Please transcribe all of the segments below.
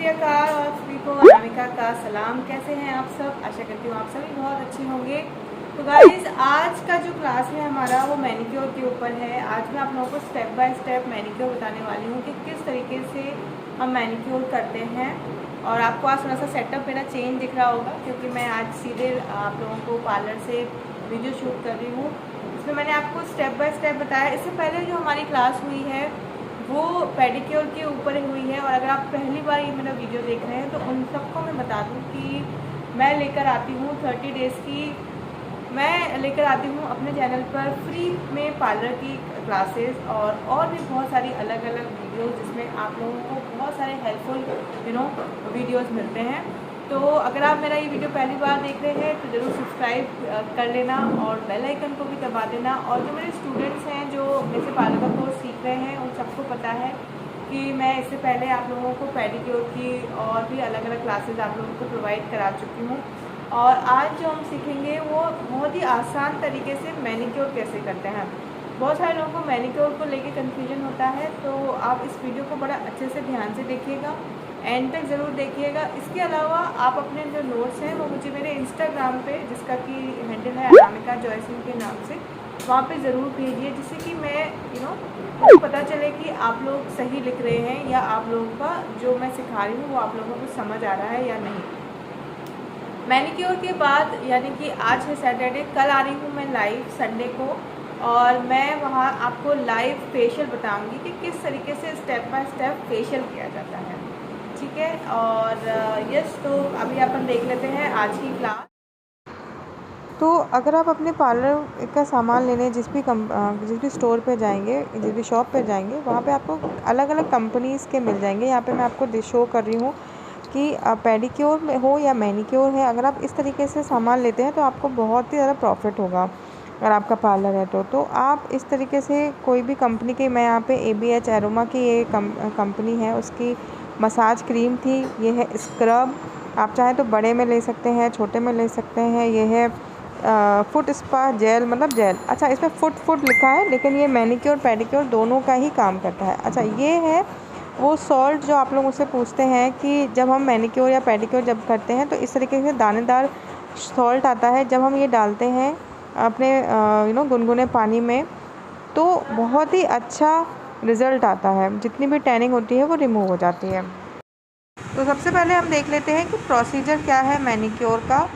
श्री अकाल और सभी को अनामिका का सलाम। कैसे हैं आप सब? आशा करती हूँ आप सभी बहुत अच्छे होंगे। तो गाइस, आज का जो क्लास है हमारा वो मैनिक्योर के ऊपर है। आज मैं आप लोगों को स्टेप बाय स्टेप मैनिक्योर बताने वाली हूँ कि किस तरीके से हम मैनिक्योर करते हैं। और आपको आज थोड़ा सा सेटअप मेरा चेंज दिख रहा होगा क्योंकि मैं आज सीधे आप लोगों को पार्लर से वीडियो शूट कर रही हूँ। इसमें मैंने आपको स्टेप बाय स्टेप बताया। इससे पहले जो हमारी क्लास हुई है वो पेडिक्योर के ऊपर हुई है। और अगर आप पहली बार ये मेरा वीडियो देख रहे हैं तो उन सबको मैं बता दूं कि मैं लेकर आती हूँ 30 डेज़ की, मैं लेकर आती हूँ अपने चैनल पर फ्री में पार्लर की क्लासेस और भी बहुत सारी अलग अलग वीडियोस जिसमें आप लोगों को बहुत सारे हेल्पफुल वीडियोस मिलते हैं। तो अगर आप मेरा ये वीडियो पहली बार देख रहे हैं तो ज़रूर सब्सक्राइब कर लेना और बेल आइकन को भी दबा देना। और जो मेरे स्टूडेंट्स हैं जो मेरे से पार्लर का कोर्स सीख रहे हैं उन सबको पता है कि मैं इससे पहले आप लोगों को पेडिक्योर की और भी अलग अलग क्लासेस आप लोगों को प्रोवाइड करा चुकी हूँ। और आज जो हम सीखेंगे वो बहुत ही आसान तरीके से मैनिक्योर कैसे करते हैं। बहुत सारे लोगों को मैनिक्योर को लेके कन्फ्यूजन होता है, तो आप इस वीडियो को बड़ा अच्छे से ध्यान से देखिएगा, एंड तक ज़रूर देखिएगा। इसके अलावा आप अपने जो नोट्स हैं वो मुझे मेरे इंस्टाग्राम पे, जिसका कि हैंडल है अनामिका जॉयसिंह के नाम से, वहाँ पे ज़रूर भेजिए, जिससे कि मैं पता चले कि आप लोग सही लिख रहे हैं या आप लोगों का जो मैं सिखा रही हूँ वो आप लोगों को समझ आ रहा है या नहीं। मैनिक्योर के बाद यानी कि आज है सैटरडे, कल आ रही हूँ मैं लाइव संडे को, और मैं वहाँ आपको लाइव फेशियल बताऊँगी कि किस तरीके से स्टेप बाय स्टेप फेशियल किया जाता है। ठीक है, और यस, तो अभी अपन देख लेते हैं आज की क्लास। तो अगर आप अपने पार्लर का सामान लेने जिस भी स्टोर पे जाएंगे, जिस भी शॉप पे जाएंगे, वहाँ पे आपको अलग अलग कंपनीज़ के मिल जाएंगे। यहाँ पे मैं आपको शो कर रही हूँ कि पेडिक्योर में हो या मैनिक्योर है, अगर आप इस तरीके से सामान लेते हैं तो आपको बहुत ही ज़्यादा प्रॉफिट होगा। अगर आपका पार्लर है तो आप इस तरीके से कोई भी कंपनी के, मैं यहाँ पे ABH एरोमा की ये कंपनी है, उसकी मसाज क्रीम थी। ये है स्क्रब, आप चाहें तो बड़े में ले सकते हैं, छोटे में ले सकते हैं। ये है फुट स्पा जेल, मतलब जेल। अच्छा, इसमें फुट लिखा है, लेकिन ये मैनिक्योर पेडिक्योर दोनों का ही काम करता है। अच्छा, ये है वो सॉल्ट जो आप लोग मुझसे पूछते हैं कि जब हम मैनिक्योर या पेडिक्योर जब करते हैं तो इस तरीके से दानेदार सॉल्ट आता है। जब हम ये डालते हैं अपने गुनगुने पानी में तो बहुत ही अच्छा रिज़ल्ट आता है, जितनी भी टैनिंग होती है वो रिमूव हो जाती है। तो सबसे पहले हम देख लेते हैं कि प्रोसीजर क्या है मैनिक्योर का।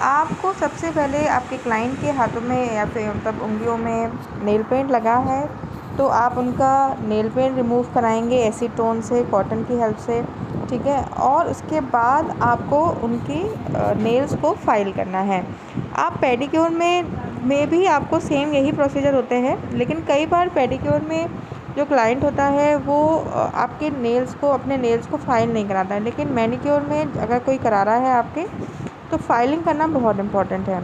आपको सबसे पहले आपके क्लाइंट के हाथों में या फिर मतलब उंगलियों में नेल पेंट लगा है तो आप उनका नेल पेंट रिमूव कराएंगे एसीटोन से, कॉटन की हेल्प से। ठीक है, और उसके बाद आपको उनकी नेल्स को फाइल करना है। आप पेडिक्योर में भी आपको सेम यही प्रोसीजर होते हैं, लेकिन कई बार पेडिक्योर में जो क्लाइंट होता है वो आपके नेल्स को, अपने नेल्स को फाइल नहीं कराता है, लेकिन मैनिक्योर में अगर कोई करा रहा है आपके तो फाइलिंग करना बहुत इम्पॉर्टेंट है।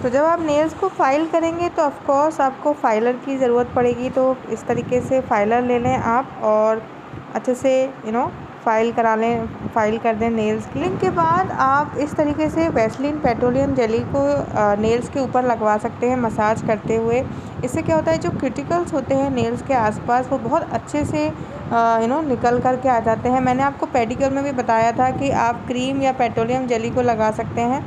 तो जब आप नेल्स को फाइल करेंगे तो ऑफ कोर्स आपको फाइलर की ज़रूरत पड़ेगी। तो इस तरीके से फाइलर ले लें आप और अच्छे से फाइल कर दें नेल्स की। के बाद आप इस तरीके से वैसलीन पेट्रोलियम जेली को नेल्स के ऊपर लगवा सकते हैं मसाज करते हुए। इससे क्या होता है, जो क्रिटिकल्स होते हैं नेल्स के आसपास वो बहुत अच्छे से निकल कर के आ जाते हैं। मैंने आपको पेडिक्योर में भी बताया था कि आप क्रीम या पेट्रोलियम जेली को लगा सकते हैं,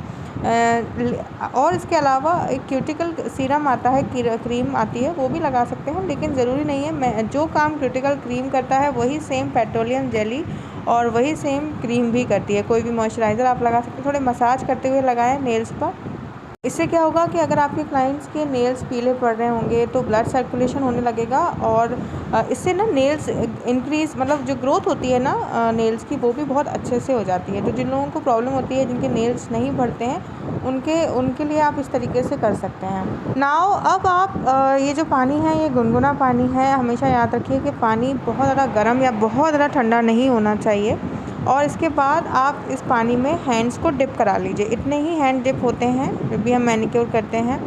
और इसके अलावा एक क्यूटिकल सीरम आता है, क्रीम आती है, वो भी लगा सकते हैं। लेकिन ज़रूरी नहीं है, मैं जो काम क्यूटिकल क्रीम करता है वही सेम पेट्रोलियम जेली और वही सेम क्रीम भी करती है। कोई भी मॉइस्चराइज़र आप लगा सकते हैं, थोड़े मसाज करते हुए लगाएं नेल्स पर। इससे क्या होगा कि अगर आपके क्लाइंट्स के नेल्स पीले पड़ रहे होंगे तो ब्लड सर्कुलेशन होने लगेगा, और इससे ना नेल्स इंक्रीज़, मतलब जो ग्रोथ होती है ना नेल्स की, वो भी बहुत अच्छे से हो जाती है। तो जिन लोगों को प्रॉब्लम होती है, जिनके नेल्स नहीं बढ़ते हैं, उनके लिए आप इस तरीके से कर सकते हैं। नाउ अब आप ये जो पानी है ये गुनगुना पानी है। हमेशा याद रखिए कि पानी बहुत ज़्यादा गर्म या बहुत ज़्यादा ठंडा नहीं होना चाहिए। और इसके बाद आप इस पानी में हैंड्स को डिप करा लीजिए। इतने ही हैंड डिप होते हैं जब भी हम मैनिक्योर करते हैं,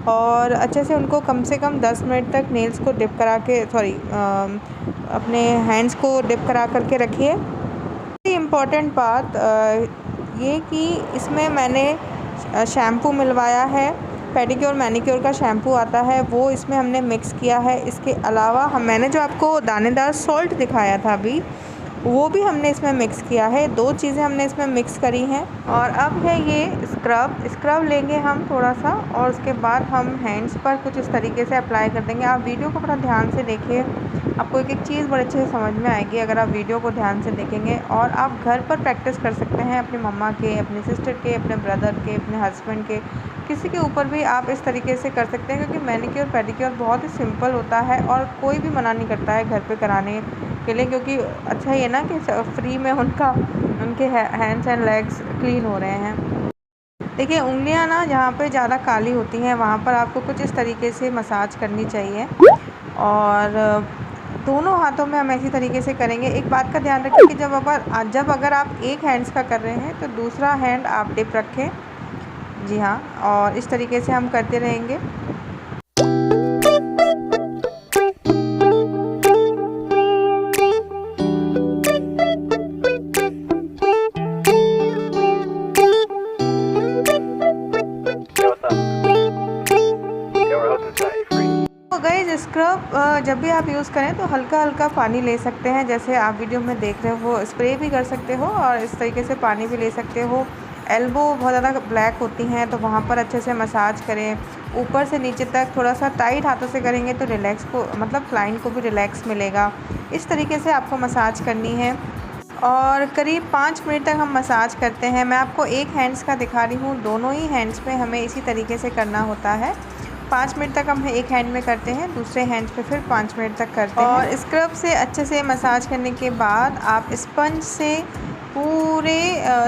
और अच्छे से उनको कम से कम 10 मिनट तक नेल्स को डिप करा के अपने हैंड्स को डिप करा करके रखिए। इम्पॉर्टेंट बात ये कि इसमें मैंने शैम्पू मिलवाया है, पेडिक्योर मैनिक्योर का शैम्पू आता है वो इसमें हमने मिक्स किया है। इसके अलावा मैंने जो आपको दानेदार सॉल्ट दिखाया था अभी, वो भी हमने इसमें मिक्स किया है। 2 चीज़ें हमने इसमें मिक्स करी हैं। और अब है ये स्क्रब लेंगे हम थोड़ा सा, और उसके बाद हम हैंड्स पर कुछ इस तरीके से अप्लाई कर देंगे। आप वीडियो को बड़ा ध्यान से देखिए, आपको एक एक चीज़ बड़े अच्छे से समझ में आएगी अगर आप वीडियो को ध्यान से देखेंगे। और आप घर पर प्रैक्टिस कर सकते हैं अपनी मम्मा के, अपनी सिस्टर के, अपने ब्रदर के, अपने हस्बैंड के, किसी के ऊपर भी आप इस तरीके से कर सकते हैं, क्योंकि मैनीक्योर पेडिक्योर बहुत ही सिंपल होता है और कोई भी मना नहीं करता है घर पे कराने के लिए, क्योंकि अच्छा ये ना कि फ्री में उनके हैंड्स एंड लेग्स क्लीन हो रहे हैं। देखिए उंगलियां ना जहाँ पे ज़्यादा काली होती हैं वहाँ पर आपको कुछ इस तरीके से मसाज करनी चाहिए, और दोनों हाथों में हम इसी तरीके से करेंगे। एक बात का ध्यान रखें कि जब अगर आप एक हैंड्स का कर रहे हैं तो दूसरा हैंड आप डिप रखें। जी हाँ, और इस तरीके से हम करते रहेंगे। तो गाइस स्क्रब जब भी आप यूज़ करें तो हल्का हल्का पानी ले सकते हैं, जैसे आप वीडियो में देख रहे हो। स्प्रे भी कर सकते हो और इस तरीके से पानी भी ले सकते हो। एल्बो बहुत ज़्यादा ब्लैक होती हैं तो वहाँ पर अच्छे से मसाज करें, ऊपर से नीचे तक थोड़ा सा टाइट हाथों से करेंगे तो रिलैक्स को मतलब क्लाइंट को भी रिलैक्स मिलेगा। इस तरीके से आपको मसाज करनी है और करीब 5 मिनट तक हम मसाज करते हैं। मैं आपको एक हैंड्स का दिखा रही हूँ, दोनों ही हैंड्स पे हमें इसी तरीके से करना होता है। 5 मिनट तक हम एक हैंड में करते हैं, दूसरे हैंड पे फिर 5 मिनट तक करते हैं। और स्क्रब से अच्छे से मसाज करने के बाद आप स्पंज से पूरे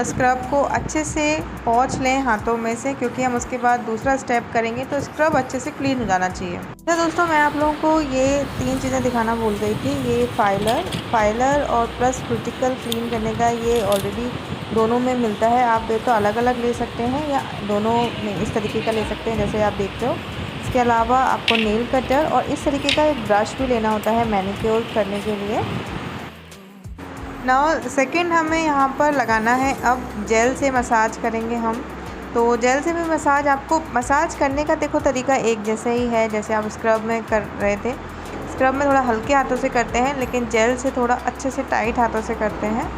स्क्रब को अच्छे से पोंछ लें हाथों में से, क्योंकि हम उसके बाद दूसरा स्टेप करेंगे तो स्क्रब अच्छे से क्लीन हो जाना चाहिए। तो दोस्तों मैं आप लोगों को ये 3 चीज़ें दिखाना भूल गई थी। ये फाइलर और प्लस क्यूटिकल क्लीन करने का ये ऑलरेडी दोनों में मिलता है। आप तो अलग अलग ले सकते हैं या दोनों में इस तरीके का ले सकते हैं जैसे आप देखते हो। इसके अलावा आपको नेल कटर और इस तरीके का एक ब्रश भी लेना होता है मैनीक्योर करने के लिए। नाउ सेकंड हमें यहाँ पर लगाना है, अब जेल से मसाज करेंगे हम। तो जेल से भी मसाज, आपको मसाज करने का देखो तरीका एक जैसे ही है जैसे आप स्क्रब में कर रहे थे। स्क्रब में थोड़ा हल्के हाथों से करते हैं, लेकिन जेल से थोड़ा अच्छे से टाइट हाथों से करते हैं।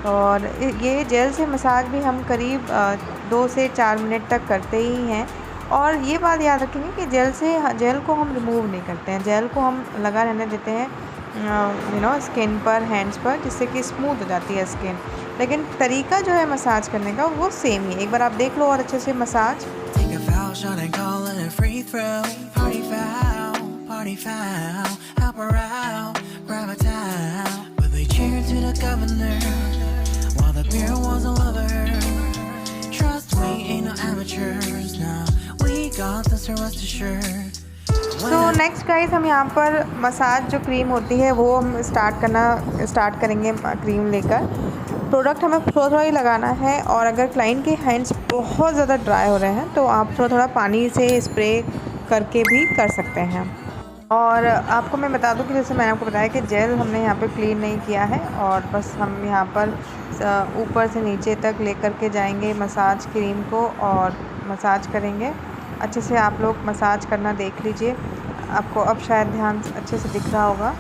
और ये जेल से मसाज भी हम करीब 2 से 4 मिनट तक करते ही हैं। और ये बात याद रखेंगे कि जेल को हम रिमूव नहीं करते हैं, जेल को हम लगा रहने देते हैं स्किन पर, हैंड्स पर, जिससे कि स्मूथ हो जाती है स्किन। लेकिन तरीका जो है मसाज करने का वो सेम ही है। एक बार आप देख लो और अच्छे से मसाज। तो नेक्स्ट गाइस हम यहाँ पर मसाज जो क्रीम होती है वो हम स्टार्ट करेंगे। क्रीम लेकर प्रोडक्ट हमें थोड़ा थोड़ा ही लगाना है, और अगर क्लाइंट के हैंड्स बहुत ज़्यादा ड्राई हो रहे हैं तो आप थोड़ा थोड़ा पानी से स्प्रे करके भी कर सकते हैं। और आपको मैं बता दूं कि जैसे मैंने आपको बताया कि जेल हमने यहाँ पे क्लीन नहीं किया है, और बस हम यहाँ पर ऊपर से नीचे तक लेकर के जाएंगे मसाज क्रीम को और मसाज करेंगे अच्छे से। आप लोग मसाज करना देख लीजिए, आपको अब शायद ध्यान अच्छे से दिख रहा होगा।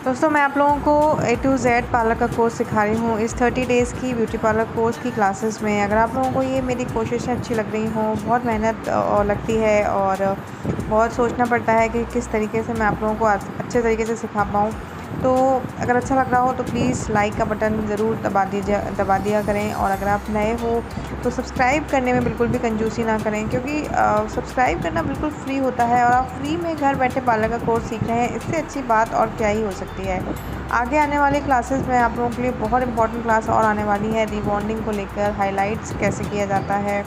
दोस्तों मैं आप लोगों को A to Z पार्लर का कोर्स सिखा रही हूँ इस 30 डेज़ की ब्यूटी पार्लर कोर्स की क्लासेस में। अगर आप लोगों को ये मेरी कोशिशें अच्छी लग रही हों, बहुत मेहनत लगती है और बहुत सोचना पड़ता है कि किस तरीके से मैं आप लोगों को अच्छे तरीके से सिखा पाऊँ, तो अगर अच्छा लग रहा हो तो प्लीज़ लाइक का बटन ज़रूर दबा दिया करें। और अगर आप नए हो तो सब्सक्राइब करने में बिल्कुल भी कंजूसी ना करें, क्योंकि सब्सक्राइब करना बिल्कुल फ्री होता है और आप फ्री में घर बैठे पार्लर का कोर्स सीख रहे हैं। इससे अच्छी बात और क्या ही हो सकती है। आगे आने वाली क्लासेस में आप लोगों के लिए बहुत इंपॉर्टेंट क्लास और आने वाली है। रिबॉन्डिंग को लेकर, हाइलाइट्स कैसे किया जाता है,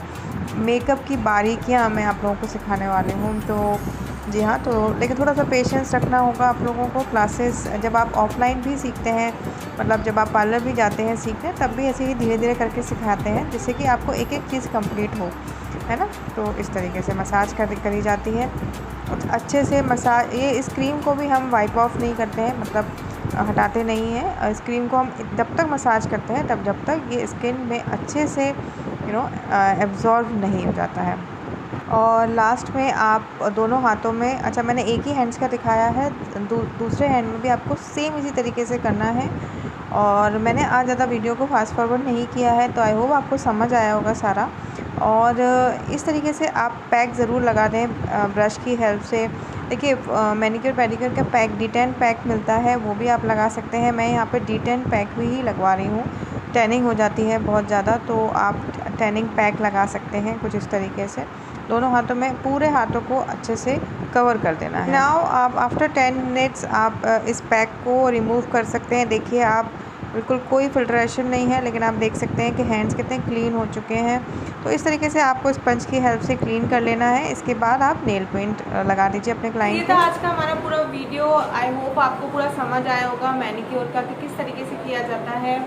मेकअप की बारीकियाँ मैं आप लोगों को सिखाने वाली हूँ। तो जी हाँ, तो लेकिन थोड़ा सा पेशेंस रखना होगा आप लोगों को। क्लासेस जब आप ऑफलाइन भी सीखते हैं, मतलब जब आप पार्लर भी जाते हैं सीखने, तब भी ऐसे ही धीरे धीरे करके सिखाते हैं जिससे कि आपको एक एक चीज़ कंप्लीट हो, है ना। तो इस तरीके से मसाज करी जाती है अच्छे से। मसाज ये इस क्रीम को भी हम वाइप ऑफ नहीं करते हैं, मतलब हटाते नहीं हैं। इस क्रीम को हम जब तक मसाज करते हैं तब जब तक ये स्किन में अच्छे से एब्जॉर्ब नहीं हो जाता है। और लास्ट में आप दोनों हाथों में, अच्छा मैंने एक ही हैंड्स का दिखाया है, दूसरे हैंड में भी आपको सेम इसी तरीके से करना है। और मैंने आज ज़्यादा वीडियो को फास्ट फॉरवर्ड नहीं किया है, तो आई होप आपको समझ आया होगा सारा। और इस तरीके से आप पैक ज़रूर लगा दें ब्रश की हेल्प से। देखिए मैनीक्योर पेडिक्योर का पैक D10 पैक मिलता है, वो भी आप लगा सकते हैं। मैं यहाँ पे D10 पैक भी ही लगवा रही हूँ। टैनिंग हो जाती है बहुत ज़्यादा, तो आप टैनिंग पैक लगा सकते हैं कुछ इस तरीके से। दोनों हाथों में, पूरे हाथों को अच्छे से कवर कर देना है। नाउ आप आफ्टर 10 मिनट्स आप इस पैक को रिमूव कर सकते हैं। देखिए आप बिल्कुल कोई फिल्ट्रेशन नहीं है, लेकिन आप देख सकते हैं कि हैंड्स कितने क्लीन हो चुके हैं। तो इस तरीके से आपको स्पंज की हेल्प से क्लीन कर लेना है। इसके बाद आप नेल पेंट लगा दीजिए अपने ये क्लाइंट था को। आज का हमारा पूरा वीडियो। आई होप आपको पूरा समझ आया होगा मैनीक्योर का कि किस तरीके से किया जाता है।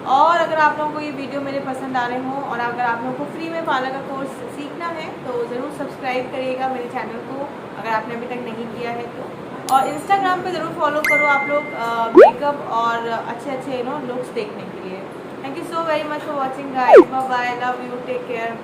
और अगर आप लोगों को ये वीडियो मेरे पसंद आ रहे हों और अगर आप लोगों को फ्री में पार्लर का कोर्स सीखना है तो ज़रूर सब्सक्राइब करिएगा मेरे चैनल को, अगर आपने अभी तक नहीं किया है तो। और इंस्टाग्राम पे ज़रूर फॉलो करो आप लोग मेकअप और अच्छे अच्छे लुक्स देखने के लिए। Thank you so very much for watching guys. Bye bye, love you, take care.